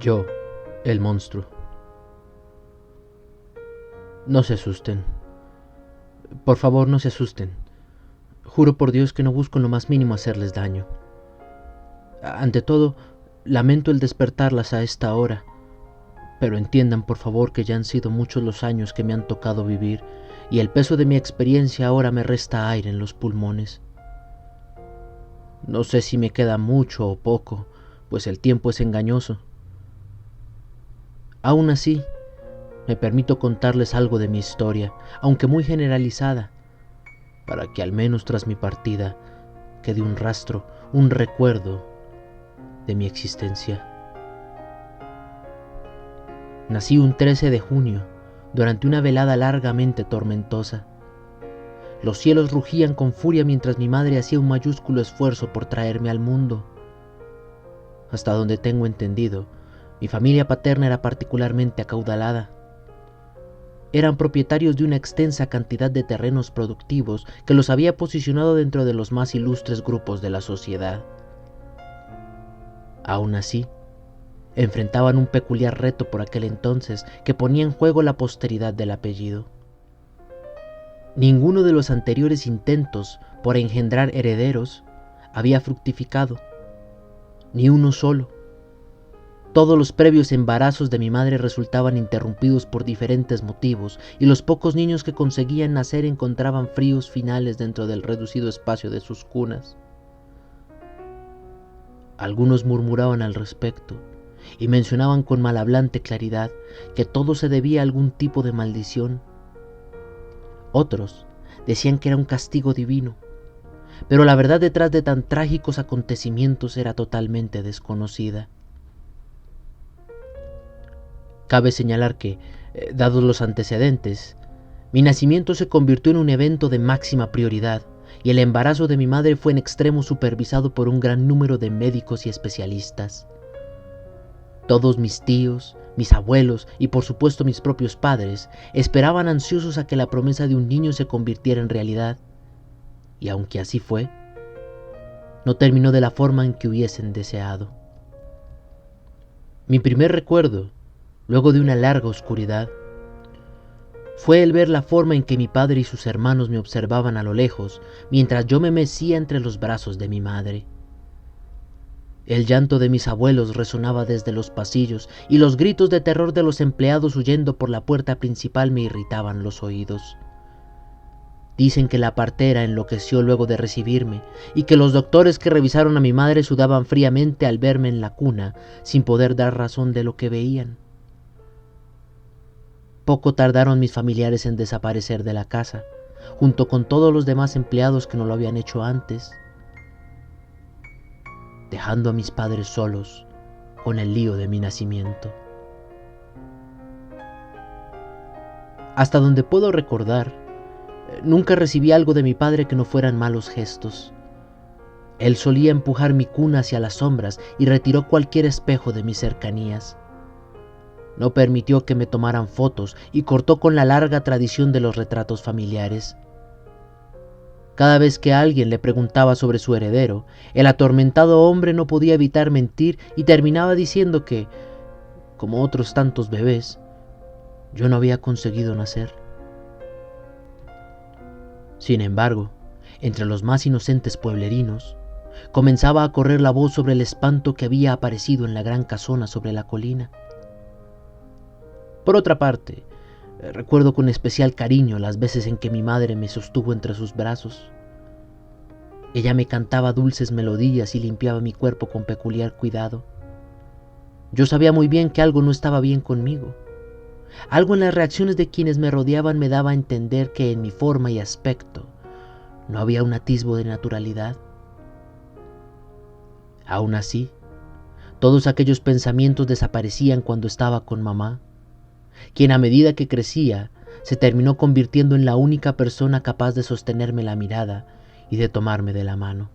Yo, el monstruo. No se asusten. Por favor, no se asusten. Juro por Dios que no busco en lo más mínimo hacerles daño. Ante todo, lamento el despertarlas a esta hora, pero entiendan por favor que ya han sido muchos los años que me han tocado vivir y el peso de mi experiencia ahora me resta aire en los pulmones. No sé si me queda mucho o poco, pues el tiempo es engañoso. Aún así, me permito contarles algo de mi historia, aunque muy generalizada, para que al menos tras mi partida quede un rastro, un recuerdo de mi existencia. Nací un 13 de junio, durante una velada largamente tormentosa. Los cielos rugían con furia mientras mi madre hacía un mayúsculo esfuerzo por traerme al mundo. Hasta donde tengo entendido, mi familia paterna era particularmente acaudalada. Eran propietarios de una extensa cantidad de terrenos productivos que los había posicionado dentro de los más ilustres grupos de la sociedad. Aún así, enfrentaban un peculiar reto por aquel entonces que ponía en juego la posteridad del apellido. Ninguno de los anteriores intentos por engendrar herederos había fructificado, ni uno solo. Todos los previos embarazos de mi madre resultaban interrumpidos por diferentes motivos y los pocos niños que conseguían nacer encontraban fríos finales dentro del reducido espacio de sus cunas. Algunos murmuraban al respecto y mencionaban con malhablante claridad que todo se debía a algún tipo de maldición. Otros decían que era un castigo divino, pero la verdad detrás de tan trágicos acontecimientos era totalmente desconocida. Cabe señalar que, dados los antecedentes, mi nacimiento se convirtió en un evento de máxima prioridad y el embarazo de mi madre fue en extremo supervisado por un gran número de médicos y especialistas. Todos mis tíos, mis abuelos y por supuesto mis propios padres esperaban ansiosos a que la promesa de un niño se convirtiera en realidad, y aunque así fue, no terminó de la forma en que hubiesen deseado. Mi primer recuerdo, luego de una larga oscuridad, fue el ver la forma en que mi padre y sus hermanos me observaban a lo lejos mientras yo me mecía entre los brazos de mi madre. El llanto de mis abuelos resonaba desde los pasillos y los gritos de terror de los empleados huyendo por la puerta principal me irritaban los oídos. Dicen que la partera enloqueció luego de recibirme y que los doctores que revisaron a mi madre sudaban fríamente al verme en la cuna sin poder dar razón de lo que veían. Poco tardaron mis familiares en desaparecer de la casa, junto con todos los demás empleados que no lo habían hecho antes, dejando a mis padres solos con el lío de mi nacimiento. Hasta donde puedo recordar, nunca recibí algo de mi padre que no fueran malos gestos. Él solía empujar mi cuna hacia las sombras y retiró cualquier espejo de mis cercanías. No permitió que me tomaran fotos y cortó con la larga tradición de los retratos familiares. Cada vez que alguien le preguntaba sobre su heredero, el atormentado hombre no podía evitar mentir y terminaba diciendo que, como otros tantos bebés, yo no había conseguido nacer. Sin embargo, entre los más inocentes pueblerinos, comenzaba a correr la voz sobre el espanto que había aparecido en la gran casona sobre la colina. Por otra parte, recuerdo con especial cariño las veces en que mi madre me sostuvo entre sus brazos. Ella me cantaba dulces melodías y limpiaba mi cuerpo con peculiar cuidado. Yo sabía muy bien que algo no estaba bien conmigo. Algo en las reacciones de quienes me rodeaban me daba a entender que en mi forma y aspecto no había un atisbo de naturalidad. Aún así, todos aquellos pensamientos desaparecían cuando estaba con mamá, quien a medida que crecía se terminó convirtiendo en la única persona capaz de sostenerme la mirada y de tomarme de la mano.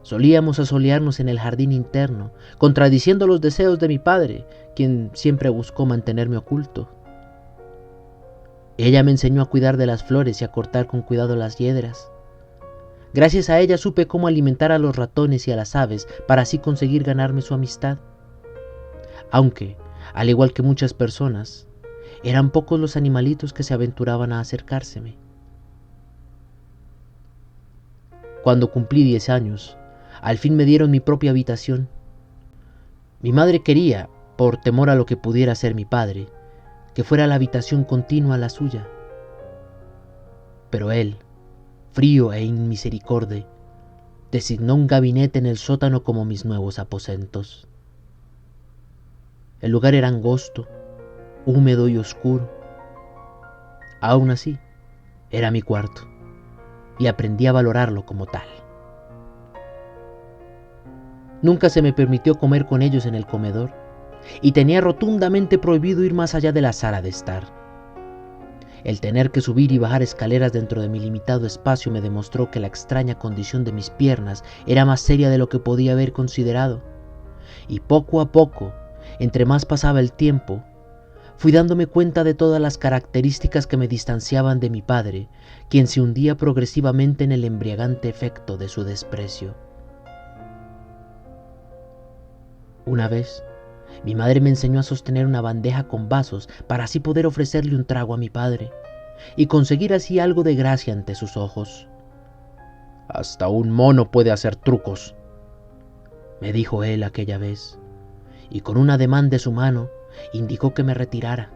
Solíamos asolearnos en el jardín interno, contradiciendo los deseos de mi padre, quien siempre buscó mantenerme oculto. Ella me enseñó a cuidar de las flores y a cortar con cuidado las hiedras. Gracias a ella supe cómo alimentar a los ratones y a las aves para así conseguir ganarme su amistad. Aunque, al igual que muchas personas, eran pocos los animalitos que se aventuraban a acercárseme. Cuando cumplí 10 años, al fin me dieron mi propia habitación. Mi madre quería, por temor a lo que pudiera ser mi padre, que fuera la habitación continua la suya. Pero él, frío e inmisericorde, designó un gabinete en el sótano como mis nuevos aposentos. El lugar era angosto, húmedo y oscuro. Aún así, era mi cuarto, y aprendí a valorarlo como tal. Nunca se me permitió comer con ellos en el comedor, y tenía rotundamente prohibido ir más allá de la sala de estar. El tener que subir y bajar escaleras dentro de mi limitado espacio me demostró que la extraña condición de mis piernas era más seria de lo que podía haber considerado, y poco a poco, entre más pasaba el tiempo, fui dándome cuenta de todas las características que me distanciaban de mi padre, quien se hundía progresivamente en el embriagante efecto de su desprecio. Una vez, mi madre me enseñó a sostener una bandeja con vasos para así poder ofrecerle un trago a mi padre y conseguir así algo de gracia ante sus ojos. «Hasta un mono puede hacer trucos», me dijo él aquella vez, y con un ademán de su mano indicó que me retirara,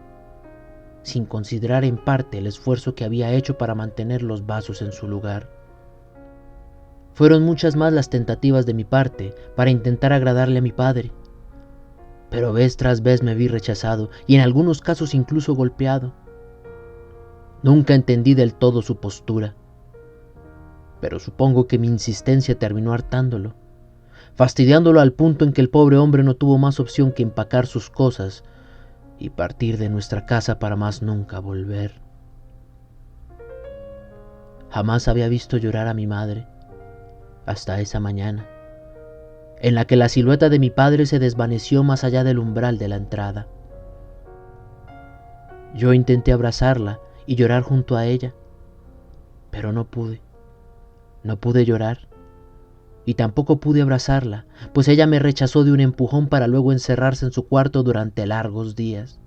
sin considerar en parte el esfuerzo que había hecho para mantener los vasos en su lugar. Fueron muchas más las tentativas de mi parte para intentar agradarle a mi padre, pero vez tras vez me vi rechazado y en algunos casos incluso golpeado. Nunca entendí del todo su postura, pero supongo que mi insistencia terminó hartándolo, fastidiándolo al punto en que el pobre hombre no tuvo más opción que empacar sus cosas y partir de nuestra casa para más nunca volver. Jamás había visto llorar a mi madre hasta esa mañana, en la que la silueta de mi padre se desvaneció más allá del umbral de la entrada. Yo intenté abrazarla y llorar junto a ella, pero no pude llorar, y tampoco pude abrazarla, pues ella me rechazó de un empujón para luego encerrarse en su cuarto durante largos días.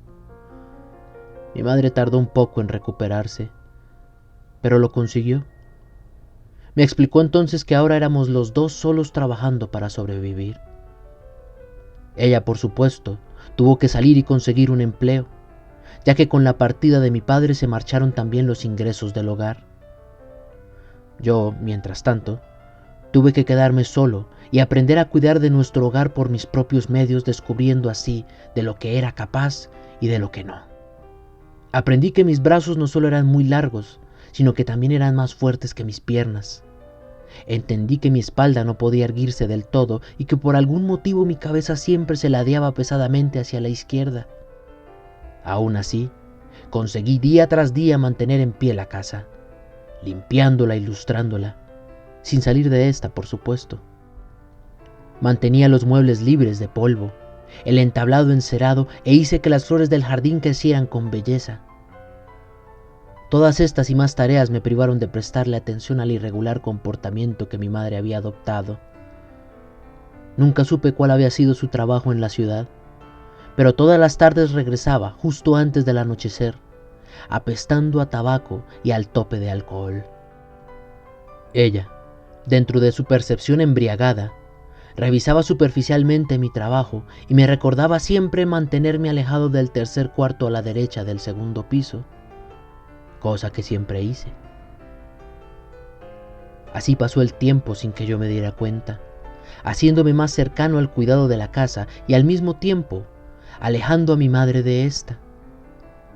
Mi madre tardó un poco en recuperarse, pero lo consiguió. Me explicó entonces que ahora éramos los dos solos trabajando para sobrevivir. Ella, por supuesto, tuvo que salir y conseguir un empleo, ya que con la partida de mi padre se marcharon también los ingresos del hogar. Yo, mientras tanto, tuve que quedarme solo y aprender a cuidar de nuestro hogar por mis propios medios, descubriendo así de lo que era capaz y de lo que no. Aprendí que mis brazos no solo eran muy largos, sino que también eran más fuertes que mis piernas. Entendí que mi espalda no podía erguirse del todo y que por algún motivo mi cabeza siempre se ladeaba pesadamente hacia la izquierda. Aún así, conseguí día tras día mantener en pie la casa, limpiándola y lustrándola, sin salir de esta, por supuesto. Mantenía los muebles libres de polvo, el entablado encerado e hice que las flores del jardín crecieran con belleza. Todas estas y más tareas me privaron de prestarle atención al irregular comportamiento que mi madre había adoptado. Nunca supe cuál había sido su trabajo en la ciudad, pero todas las tardes regresaba justo antes del anochecer, apestando a tabaco y al tope de alcohol. Ella, dentro de su percepción embriagada, revisaba superficialmente mi trabajo y me recordaba siempre mantenerme alejado del tercer cuarto a la derecha del segundo piso, cosa que siempre hice. Así pasó el tiempo sin que yo me diera cuenta, haciéndome más cercano al cuidado de la casa y al mismo tiempo alejando a mi madre de ésta,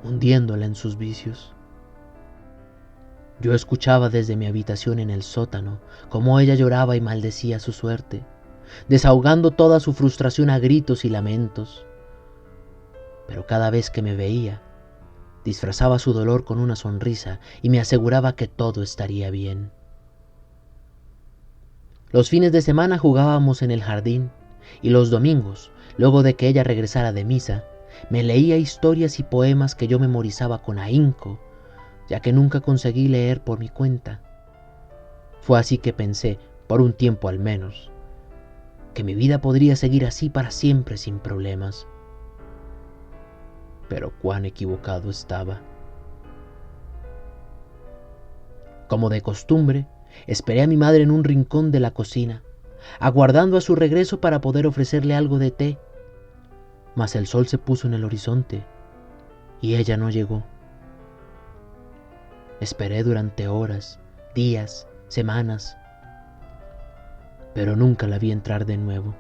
hundiéndola en sus vicios. Yo escuchaba desde mi habitación en el sótano cómo ella lloraba y maldecía su suerte, desahogando toda su frustración a gritos y lamentos. Pero cada vez que me veía, disfrazaba su dolor con una sonrisa y me aseguraba que todo estaría bien. Los fines de semana jugábamos en el jardín y los domingos, luego de que ella regresara de misa, me leía historias y poemas que yo memorizaba con ahínco, ya que nunca conseguí leer por mi cuenta. Fue así que pensé, por un tiempo al menos, que mi vida podría seguir así para siempre sin problemas. Pero cuán equivocado estaba. Como de costumbre, esperé a mi madre en un rincón de la cocina, aguardando a su regreso para poder ofrecerle algo de té. Mas el sol se puso en el horizonte y ella no llegó. Esperé durante horas, días, semanas, pero nunca la vi entrar de nuevo.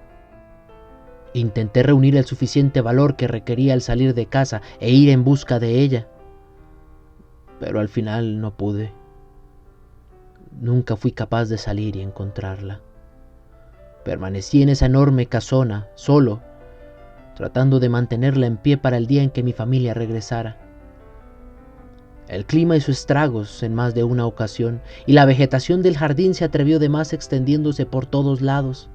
Intenté reunir el suficiente valor que requería al salir de casa e ir en busca de ella, pero al final no pude. Nunca fui capaz de salir y encontrarla. Permanecí en esa enorme casona, solo, tratando de mantenerla en pie para el día en que mi familia regresara. El clima hizo estragos en más de una ocasión, y la vegetación del jardín se atrevió de más, extendiéndose por todos lados.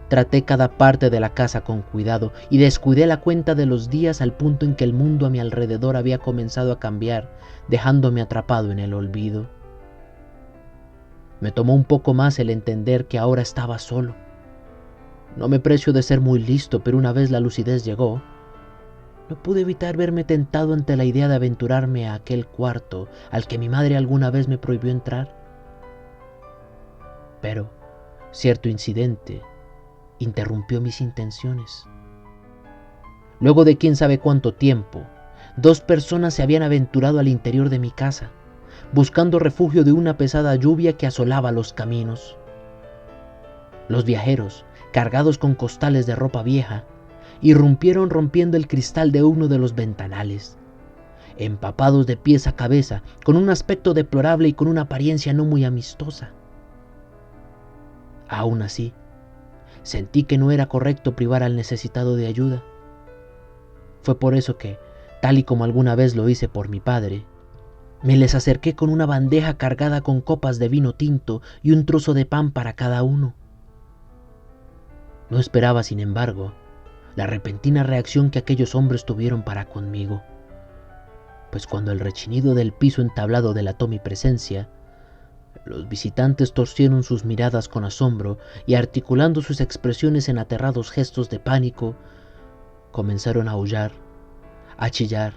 Traté cada parte de la casa con cuidado y descuidé la cuenta de los días al punto en que el mundo a mi alrededor había comenzado a cambiar, dejándome atrapado en el olvido. Me tomó un poco más el entender que ahora estaba solo. No me precio de ser muy listo, pero una vez la lucidez llegó, no pude evitar verme tentado ante la idea de aventurarme a aquel cuarto al que mi madre alguna vez me prohibió entrar. Pero cierto incidente interrumpió mis intenciones. Luego de quién sabe cuánto tiempo, 2 personas se habían aventurado al interior de mi casa, buscando refugio de una pesada lluvia que asolaba los caminos. Los viajeros, cargados con costales de ropa vieja, irrumpieron rompiendo el cristal de uno de los ventanales. Empapados de pies a cabeza, con un aspecto deplorable y con una apariencia no muy amistosa. Aún así, sentí que no era correcto privar al necesitado de ayuda. Fue por eso que, tal y como alguna vez lo hice por mi padre, me les acerqué con una bandeja cargada con copas de vino tinto y un trozo de pan para cada uno. No esperaba, sin embargo, la repentina reacción que aquellos hombres tuvieron para conmigo, pues cuando el rechinido del piso entablado delató mi presencia, los visitantes torcieron sus miradas con asombro y, articulando sus expresiones en aterrados gestos de pánico, comenzaron a aullar, a chillar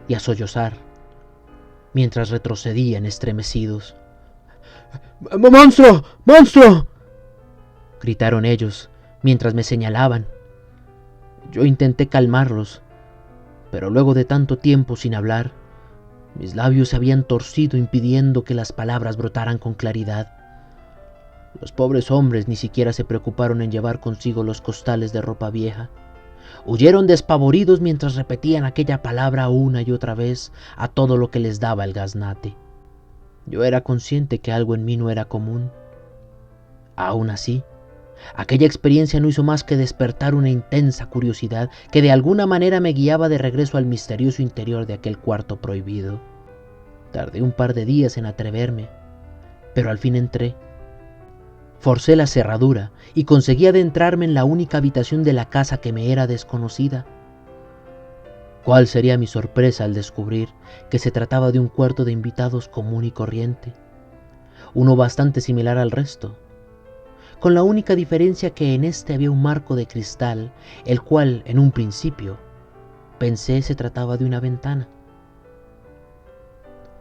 y a sollozar, mientras retrocedían estremecidos. ¡Monstruo! ¡Monstruo!, gritaron ellos mientras me señalaban. Yo intenté calmarlos, pero luego de tanto tiempo sin hablar, mis labios se habían torcido impidiendo que las palabras brotaran con claridad. Los pobres hombres ni siquiera se preocuparon en llevar consigo los costales de ropa vieja. Huyeron despavoridos mientras repetían aquella palabra una y otra vez a todo lo que les daba el gaznate. Yo era consciente que algo en mí no era común. Aún así, aquella experiencia no hizo más que despertar una intensa curiosidad que de alguna manera me guiaba de regreso al misterioso interior de aquel cuarto prohibido. Tardé un par de días en atreverme, pero al fin entré. Forcé la cerradura y conseguí adentrarme en la única habitación de la casa que me era desconocida. ¿Cuál sería mi sorpresa al descubrir que se trataba de un cuarto de invitados común y corriente? Uno bastante similar al resto, con la única diferencia que en este había un marco de cristal, el cual, en un principio, pensé se trataba de una ventana.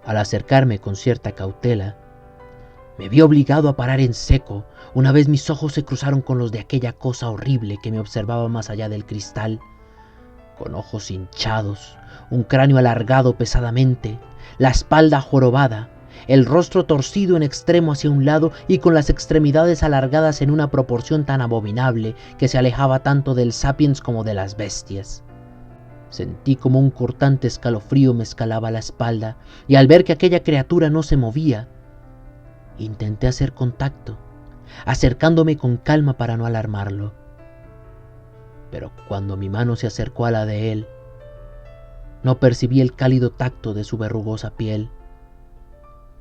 Al acercarme con cierta cautela, me vi obligado a parar en seco una vez mis ojos se cruzaron con los de aquella cosa horrible que me observaba más allá del cristal, con ojos hinchados, un cráneo alargado pesadamente, la espalda jorobada, el rostro torcido en extremo hacia un lado y con las extremidades alargadas en una proporción tan abominable que se alejaba tanto del sapiens como de las bestias. Sentí como un cortante escalofrío me escalaba la espalda, y al ver que aquella criatura no se movía, intenté hacer contacto, acercándome con calma para no alarmarlo. Pero cuando mi mano se acercó a la de él, no percibí el cálido tacto de su verrugosa piel,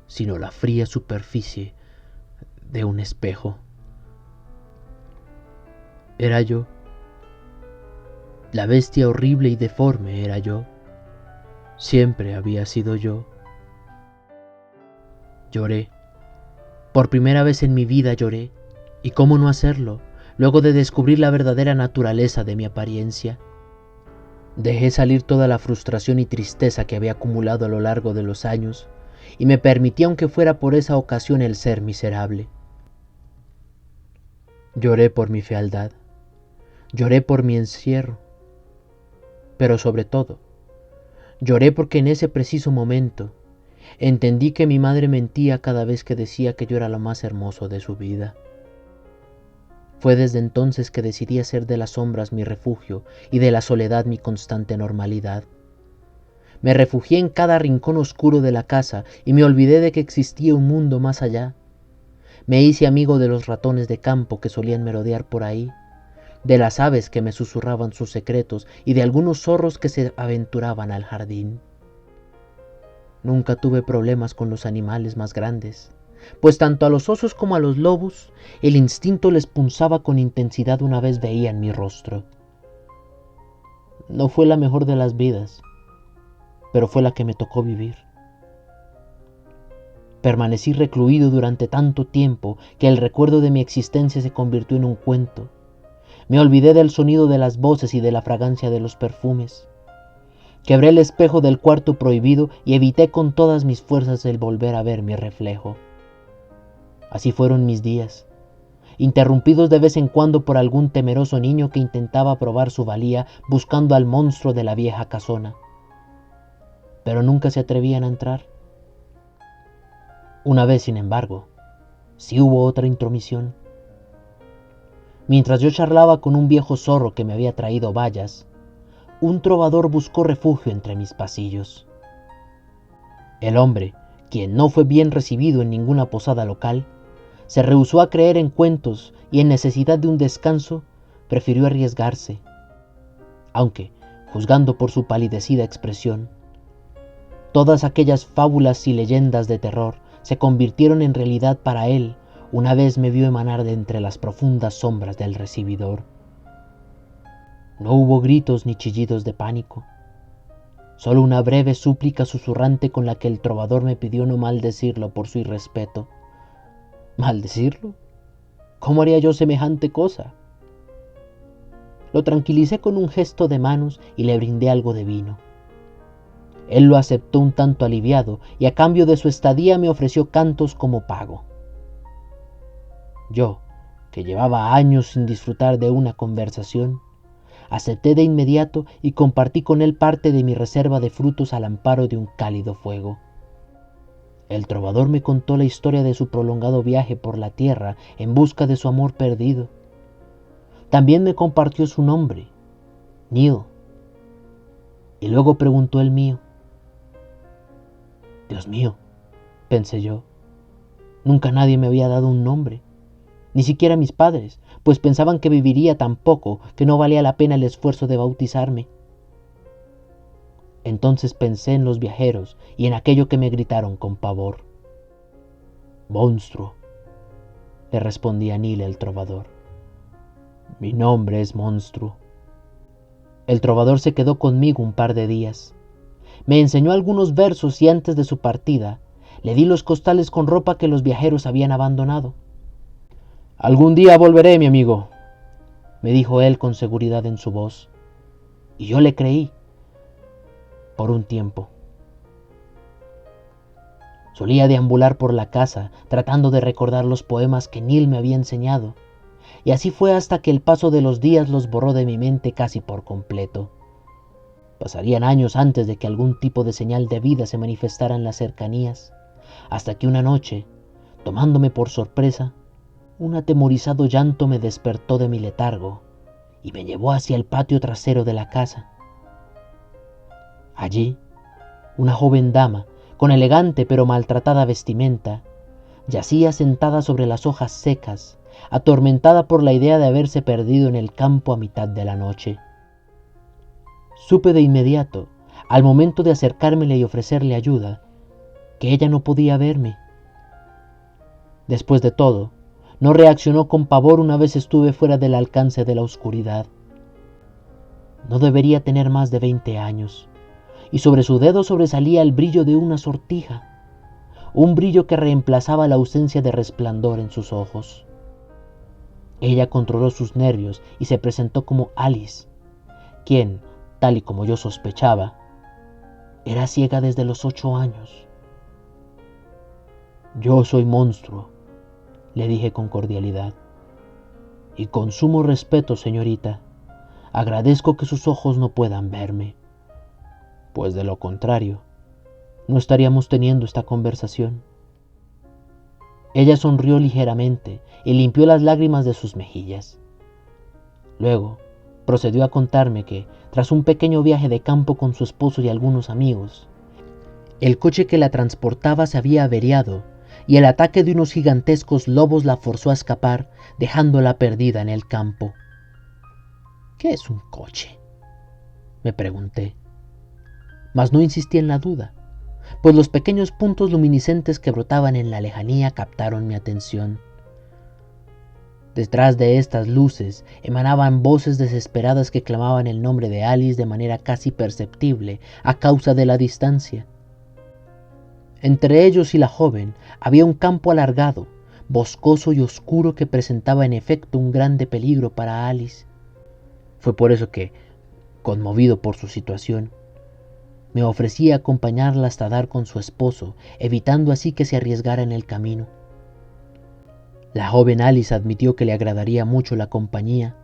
sino la fría superficie de un espejo. Era yo. La bestia horrible y deforme era yo. Siempre había sido yo. Lloré. Por primera vez en mi vida lloré, y cómo no hacerlo, luego de descubrir la verdadera naturaleza de mi apariencia. Dejé salir toda la frustración y tristeza que había acumulado a lo largo de los años, y me permití, aunque fuera por esa ocasión, el ser miserable. Lloré por mi fealdad, lloré por mi encierro, pero sobre todo, lloré porque en ese preciso momento entendí que mi madre mentía cada vez que decía que yo era lo más hermoso de su vida. Fue desde entonces que decidí hacer de las sombras mi refugio y de la soledad mi constante normalidad. Me refugié en cada rincón oscuro de la casa y me olvidé de que existía un mundo más allá. Me hice amigo de los ratones de campo que solían merodear por ahí, de las aves que me susurraban sus secretos y de algunos zorros que se aventuraban al jardín. Nunca tuve problemas con los animales más grandes, pues tanto a los osos como a los lobos el instinto les punzaba con intensidad una vez veían mi rostro. No fue la mejor de las vidas, pero fue la que me tocó vivir. Permanecí recluido durante tanto tiempo que el recuerdo de mi existencia se convirtió en un cuento. Me olvidé del sonido de las voces y de la fragancia de los perfumes. Quebré el espejo del cuarto prohibido y evité con todas mis fuerzas el volver a ver mi reflejo. Así fueron mis días, interrumpidos de vez en cuando por algún temeroso niño que intentaba probar su valía buscando al monstruo de la vieja casona. Pero nunca se atrevían a entrar. Una vez, sin embargo, sí hubo otra intromisión. Mientras yo charlaba con un viejo zorro que me había traído bayas, un trovador buscó refugio entre mis pasillos. El hombre, quien no fue bien recibido en ninguna posada local, se rehusó a creer en cuentos y en necesidad de un descanso, prefirió arriesgarse, aunque, juzgando por su palidecida expresión, todas aquellas fábulas y leyendas de terror se convirtieron en realidad para él una vez me vio emanar de entre las profundas sombras del recibidor. No hubo gritos ni chillidos de pánico, solo una breve súplica susurrante con la que el trovador me pidió no maldecirlo por su irrespeto. ¿Maldecirlo? ¿Cómo haría yo semejante cosa? Lo tranquilicé con un gesto de manos y le brindé algo de vino. Él lo aceptó un tanto aliviado y a cambio de su estadía me ofreció cantos como pago. Yo, que llevaba años sin disfrutar de una conversación, acepté de inmediato y compartí con él parte de mi reserva de frutos al amparo de un cálido fuego. El trovador me contó la historia de su prolongado viaje por la tierra en busca de su amor perdido. También me compartió su nombre, Neil, y luego preguntó el mío. Dios mío, pensé yo, nunca nadie me había dado un nombre, ni siquiera mis padres, pues pensaban que viviría tan poco que no valía la pena el esfuerzo de bautizarme. Entonces pensé en los viajeros y en aquello que me gritaron con pavor. Monstruo, le respondía Neil el trovador. Mi nombre es Monstruo. El trovador se quedó conmigo un par de días. Me enseñó algunos versos y antes de su partida le di los costales con ropa que los viajeros habían abandonado. Algún día volveré, mi amigo, me dijo él con seguridad en su voz. Y yo le creí. Por un tiempo. Solía deambular por la casa tratando de recordar los poemas que Neil me había enseñado, y así fue hasta que el paso de los días los borró de mi mente casi por completo. Pasarían años antes de que algún tipo de señal de vida se manifestara en las cercanías, hasta que una noche, tomándome por sorpresa, un atemorizado llanto me despertó de mi letargo y me llevó hacia el patio trasero de la casa. Allí, una joven dama, con elegante pero maltratada vestimenta, yacía sentada sobre las hojas secas, atormentada por la idea de haberse perdido en el campo a mitad de la noche. Supe de inmediato, al momento de acercármele y ofrecerle ayuda, que ella no podía verme. Después de todo, no reaccionó con pavor una vez estuve fuera del alcance de la oscuridad. No debería tener más de 20 años, y sobre su dedo sobresalía el brillo de una sortija, un brillo que reemplazaba la ausencia de resplandor en sus ojos. Ella controló sus nervios y se presentó como Alice, quien, tal y como yo sospechaba, era ciega desde los 8 años. «Yo soy Monstruo», le dije con cordialidad, «y con sumo respeto, señorita, agradezco que sus ojos no puedan verme, pues de lo contrario, no estaríamos teniendo esta conversación». Ella sonrió ligeramente y limpió las lágrimas de sus mejillas. Luego, procedió a contarme que, tras un pequeño viaje de campo con su esposo y algunos amigos, el coche que la transportaba se había averiado y el ataque de unos gigantescos lobos la forzó a escapar, dejándola perdida en el campo. «¿Qué es un coche?», me pregunté, mas no insistí en la duda, pues los pequeños puntos luminiscentes que brotaban en la lejanía captaron mi atención. Detrás de estas luces emanaban voces desesperadas que clamaban el nombre de Alice de manera casi perceptible a causa de la distancia. Entre ellos y la joven había un campo alargado, boscoso y oscuro que presentaba en efecto un grande peligro para Alice. Fue por eso que, conmovido por su situación, me ofrecí a acompañarla hasta dar con su esposo, evitando así que se arriesgara en el camino. La joven Alice admitió que le agradaría mucho la compañía,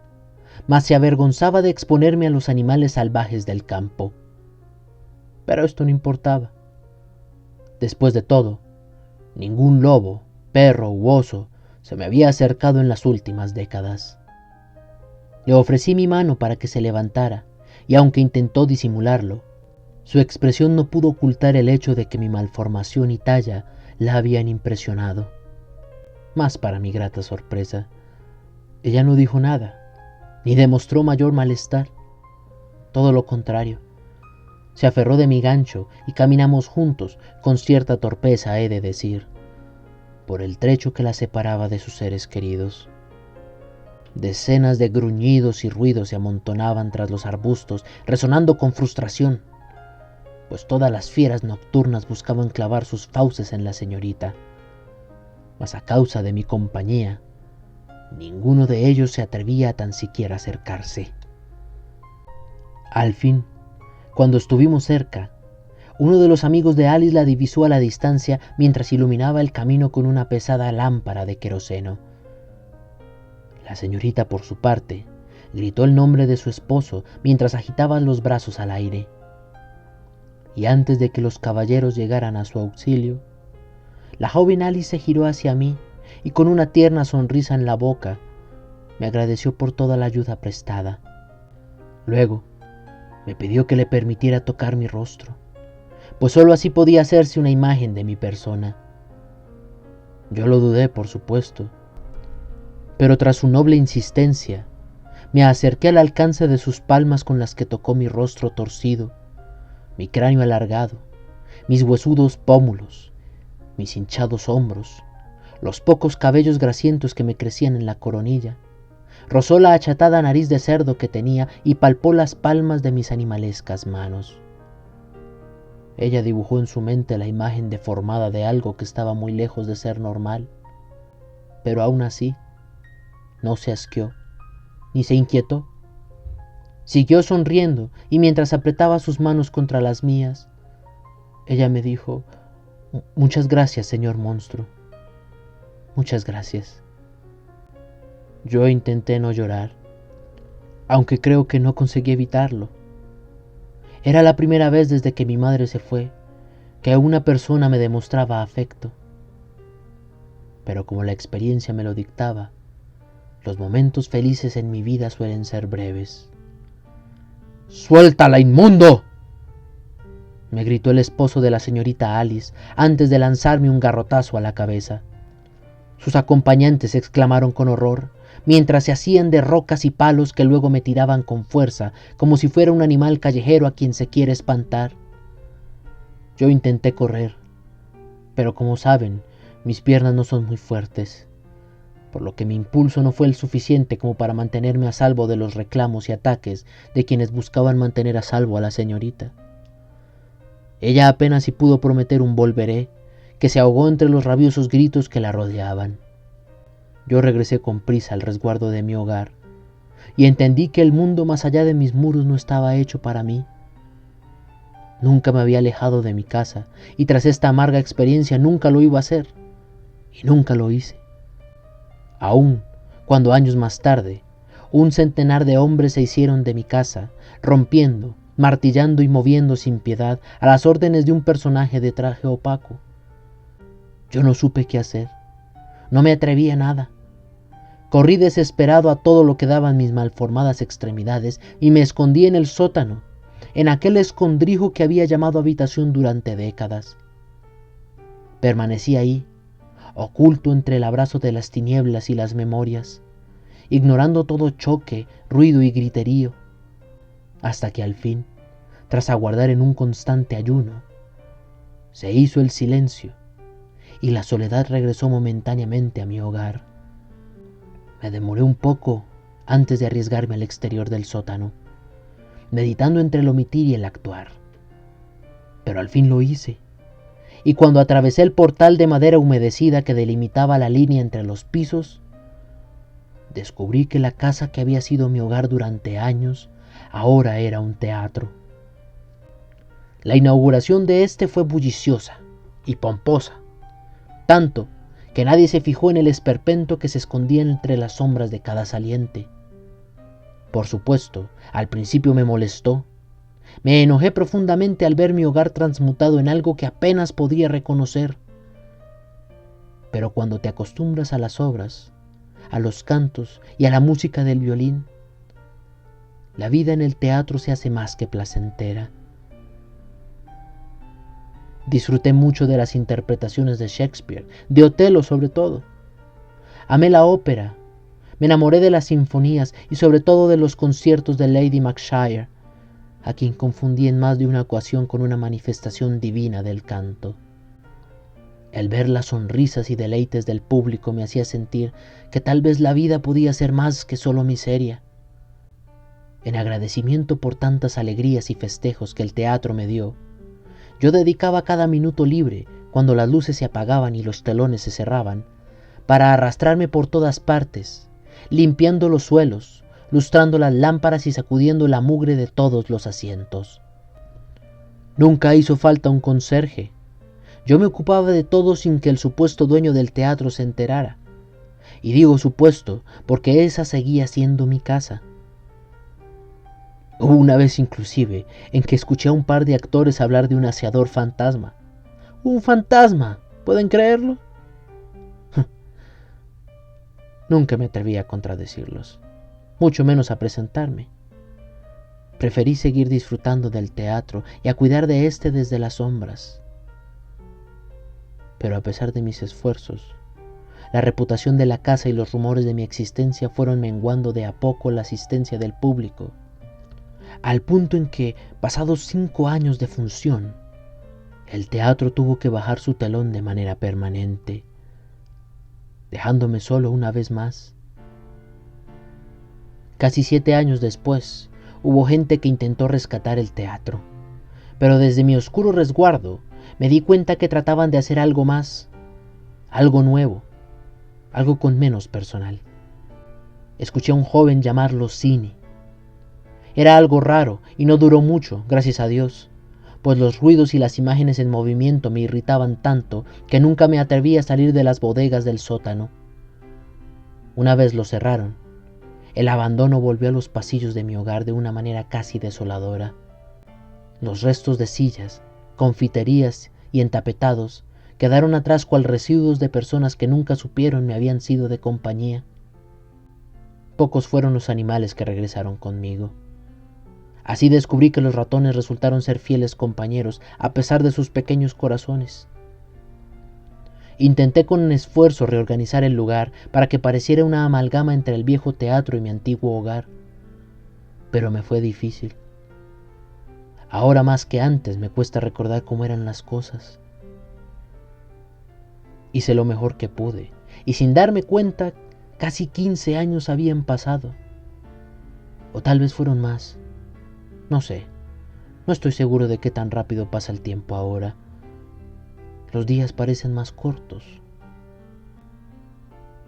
mas se avergonzaba de exponerme a los animales salvajes del campo. Pero esto no importaba. Después de todo, ningún lobo, perro u oso se me había acercado en las últimas décadas. Le ofrecí mi mano para que se levantara, y aunque intentó disimularlo, su expresión no pudo ocultar el hecho de que mi malformación y talla la habían impresionado. Mas para mi grata sorpresa, ella no dijo nada, ni demostró mayor malestar. Todo lo contrario, se aferró de mi gancho y caminamos juntos, con cierta torpeza he de decir, por el trecho que la separaba de sus seres queridos. Decenas de gruñidos y ruidos se amontonaban tras los arbustos, resonando con frustración, pues todas las fieras nocturnas buscaban clavar sus fauces en la señorita. Mas a causa de mi compañía, ninguno de ellos se atrevía a tan siquiera acercarse. Al fin, cuando estuvimos cerca, uno de los amigos de Alice la divisó a la distancia mientras iluminaba el camino con una pesada lámpara de queroseno. La señorita, por su parte, gritó el nombre de su esposo mientras agitaba los brazos al aire. Y antes de que los caballeros llegaran a su auxilio, la joven Alice se giró hacia mí y con una tierna sonrisa en la boca me agradeció por toda la ayuda prestada. Luego me pidió que le permitiera tocar mi rostro, pues sólo así podía hacerse una imagen de mi persona. Yo lo dudé, por supuesto, pero tras su noble insistencia, me acerqué al alcance de sus palmas con las que tocó mi rostro torcido, mi cráneo alargado, mis huesudos pómulos, mis hinchados hombros, los pocos cabellos grasientos que me crecían en la coronilla. Rozó la achatada nariz de cerdo que tenía y palpó las palmas de mis animalescas manos. Ella dibujó en su mente la imagen deformada de algo que estaba muy lejos de ser normal, pero aún así no se asqueó ni se inquietó. Siguió sonriendo y mientras apretaba sus manos contra las mías, ella me dijo: «Muchas gracias, señor Monstruo. Muchas gracias». Yo intenté no llorar, aunque creo que no conseguí evitarlo. Era la primera vez desde que mi madre se fue que una persona me demostraba afecto. Pero como la experiencia me lo dictaba, los momentos felices en mi vida suelen ser breves. «¡Suéltala, inmundo!», me gritó el esposo de la señorita Alice antes de lanzarme un garrotazo a la cabeza. Sus acompañantes exclamaron con horror, mientras se hacían de rocas y palos que luego me tiraban con fuerza, como si fuera un animal callejero a quien se quiere espantar. Yo intenté correr, pero como saben, mis piernas no son muy fuertes, por lo que mi impulso no fue el suficiente como para mantenerme a salvo de los reclamos y ataques de quienes buscaban mantener a salvo a la señorita. Ella apenas si pudo prometer un volveré, que se ahogó entre los rabiosos gritos que la rodeaban. Yo regresé con prisa al resguardo de mi hogar y entendí que el mundo más allá de mis muros no estaba hecho para mí. Nunca me había alejado de mi casa y tras esta amarga experiencia nunca lo iba a hacer y nunca lo hice. Aún cuando años más tarde un centenar de hombres se hicieron de mi casa, rompiendo, martillando y moviendo sin piedad a las órdenes de un personaje de traje opaco. Yo no supe qué hacer, no me atreví a nada. Corrí desesperado a todo lo que daban mis malformadas extremidades y me escondí en el sótano, en aquel escondrijo que había llamado habitación durante décadas. Permanecí ahí, oculto entre el abrazo de las tinieblas y las memorias, ignorando todo choque, ruido y griterío, hasta que al fin, tras aguardar en un constante ayuno, se hizo el silencio y la soledad regresó momentáneamente a mi hogar. Me demoré un poco antes de arriesgarme al exterior del sótano, meditando entre el omitir y el actuar. Pero al fin lo hice, y cuando atravesé el portal de madera humedecida que delimitaba la línea entre los pisos, descubrí que la casa que había sido mi hogar durante años ahora era un teatro. La inauguración de este fue bulliciosa y pomposa, tanto que nadie se fijó en el esperpento que se escondía entre las sombras de cada saliente. Por supuesto, al principio me molestó. Me enojé profundamente al ver mi hogar transmutado en algo que apenas podía reconocer. Pero cuando te acostumbras a las obras, a los cantos y a la música del violín, la vida en el teatro se hace más que placentera. Disfruté mucho de las interpretaciones de Shakespeare, de Otelo sobre todo. Amé la ópera, me enamoré de las sinfonías y sobre todo de los conciertos de Lady Mackshire, a quien confundí en más de una ocasión con una manifestación divina del canto. El ver las sonrisas y deleites del público me hacía sentir que tal vez la vida podía ser más que solo miseria. En agradecimiento por tantas alegrías y festejos que el teatro me dio, yo dedicaba cada minuto libre, cuando las luces se apagaban y los telones se cerraban, para arrastrarme por todas partes, limpiando los suelos, lustrando las lámparas y sacudiendo la mugre de todos los asientos. Nunca hizo falta un conserje. Yo me ocupaba de todo sin que el supuesto dueño del teatro se enterara. Y digo supuesto porque esa seguía siendo mi casa. Hubo una vez inclusive en que escuché a un par de actores hablar de un aseador fantasma. ¡Un fantasma! ¿Pueden creerlo? Nunca me atreví a contradecirlos, mucho menos a presentarme. Preferí seguir disfrutando del teatro y a cuidar de éste desde las sombras. Pero a pesar de mis esfuerzos, la reputación de la casa y los rumores de mi existencia fueron menguando de a poco la asistencia del público, al punto en que, pasados 5 años de función, el teatro tuvo que bajar su telón de manera permanente, dejándome solo una vez más. Casi 7 años después, hubo gente que intentó rescatar el teatro, pero desde mi oscuro resguardo me di cuenta que trataban de hacer algo más, algo nuevo, algo con menos personal. Escuché a un joven llamarlo cine. Era algo raro y no duró mucho, gracias a Dios, pues los ruidos y las imágenes en movimiento me irritaban tanto que nunca me atreví a salir de las bodegas del sótano. Una vez lo cerraron, el abandono volvió a los pasillos de mi hogar de una manera casi desoladora. Los restos de sillas, confiterías y entapetados quedaron atrás cual residuos de personas que nunca supieron me habían sido de compañía. Pocos fueron los animales que regresaron conmigo. Así descubrí que los ratones resultaron ser fieles compañeros a pesar de sus pequeños corazones. Intenté con esfuerzo reorganizar el lugar para que pareciera una amalgama entre el viejo teatro y mi antiguo hogar, pero me fue difícil. Ahora más que antes me cuesta recordar cómo eran las cosas. Hice lo mejor que pude, y sin darme cuenta, casi 15 años habían pasado. O tal vez fueron más. No sé, no estoy seguro de qué tan rápido pasa el tiempo ahora. Los días parecen más cortos.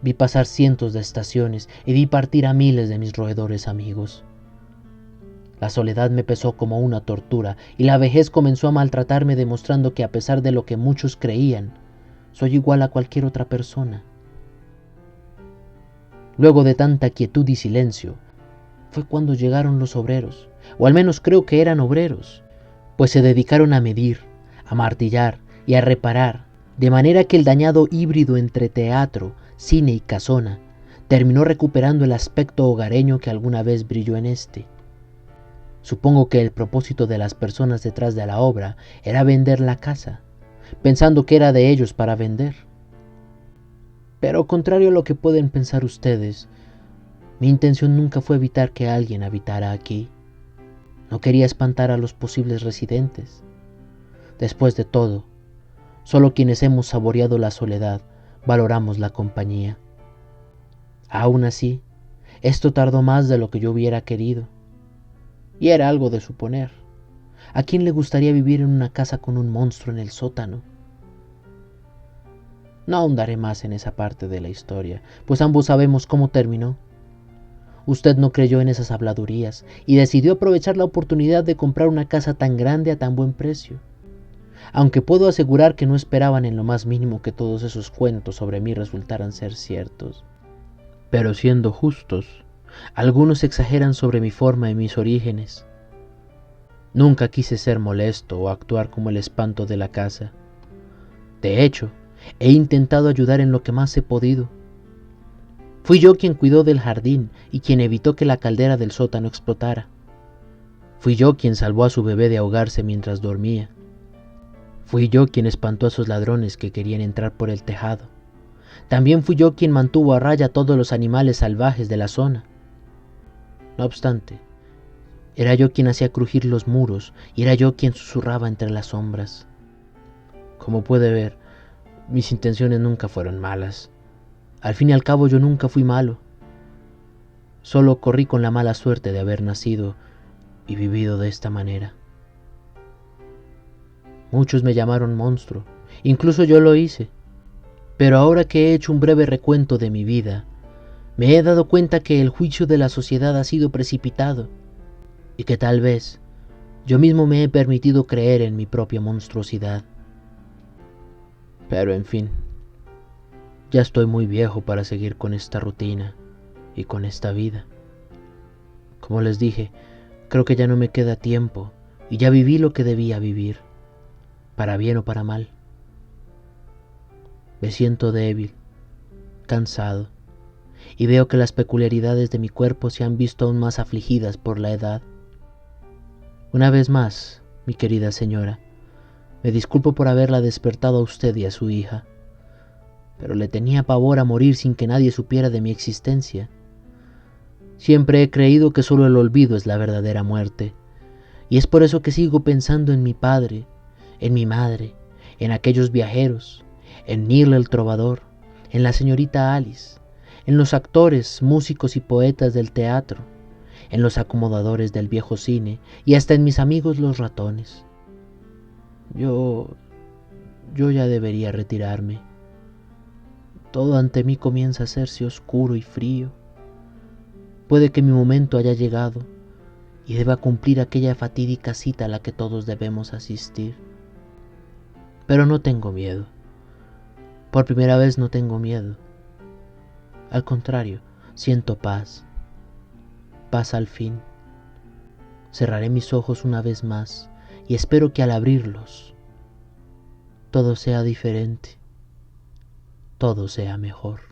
Vi pasar cientos de estaciones y vi partir a miles de mis roedores amigos. La soledad me pesó como una tortura y la vejez comenzó a maltratarme, demostrando que a pesar de lo que muchos creían, soy igual a cualquier otra persona. Luego de tanta quietud y silencio, fue cuando llegaron los obreros, o al menos creo que eran obreros, pues se dedicaron a medir, a martillar y a reparar, de manera que el dañado híbrido entre teatro, cine y casona terminó recuperando el aspecto hogareño que alguna vez brilló en este. Supongo que el propósito de las personas detrás de la obra era vender la casa, pensando que era de ellos para vender. Pero contrario a lo que pueden pensar ustedes, mi intención nunca fue evitar que alguien habitara aquí. No quería espantar a los posibles residentes. Después de todo, solo quienes hemos saboreado la soledad valoramos la compañía. Aún así, esto tardó más de lo que yo hubiera querido. Y era algo de suponer. ¿A quién le gustaría vivir en una casa con un monstruo en el sótano? No ahondaré más en esa parte de la historia, pues ambos sabemos cómo terminó. Usted no creyó en esas habladurías y decidió aprovechar la oportunidad de comprar una casa tan grande a tan buen precio. Aunque puedo asegurar que no esperaban en lo más mínimo que todos esos cuentos sobre mí resultaran ser ciertos. Pero siendo justos, algunos exageran sobre mi forma y mis orígenes. Nunca quise ser molesto o actuar como el espanto de la casa. De hecho, he intentado ayudar en lo que más he podido. Fui yo quien cuidó del jardín y quien evitó que la caldera del sótano explotara. Fui yo quien salvó a su bebé de ahogarse mientras dormía. Fui yo quien espantó a esos ladrones que querían entrar por el tejado. También fui yo quien mantuvo a raya a todos los animales salvajes de la zona. No obstante, era yo quien hacía crujir los muros y era yo quien susurraba entre las sombras. Como puede ver, mis intenciones nunca fueron malas. Al fin y al cabo yo nunca fui malo. Solo corrí con la mala suerte de haber nacido y vivido de esta manera. Muchos me llamaron monstruo, incluso yo lo hice. Pero ahora que he hecho un breve recuento de mi vida, me he dado cuenta que el juicio de la sociedad ha sido precipitado y que tal vez yo mismo me he permitido creer en mi propia monstruosidad. Pero en fin, ya estoy muy viejo para seguir con esta rutina y con esta vida. Como les dije, creo que ya no me queda tiempo y ya viví lo que debía vivir, para bien o para mal. Me siento débil, cansado, y veo que las peculiaridades de mi cuerpo se han visto aún más afligidas por la edad. Una vez más, mi querida señora, me disculpo por haberla despertado a usted y a su hija, pero le tenía pavor a morir sin que nadie supiera de mi existencia. Siempre he creído que solo el olvido es la verdadera muerte, y es por eso que sigo pensando en mi padre, en mi madre, en aquellos viajeros, en Neil el trovador, en la señorita Alice, en los actores, músicos y poetas del teatro, en los acomodadores del viejo cine y hasta en mis amigos los ratones. Yo ya debería retirarme. Todo ante mí comienza a hacerse oscuro y frío. Puede que mi momento haya llegado y deba cumplir aquella fatídica cita a la que todos debemos asistir. Pero no tengo miedo. Por primera vez no tengo miedo. Al contrario, siento paz. Paz al fin. Cerraré mis ojos una vez más y espero que al abrirlos todo sea diferente, todo sea mejor.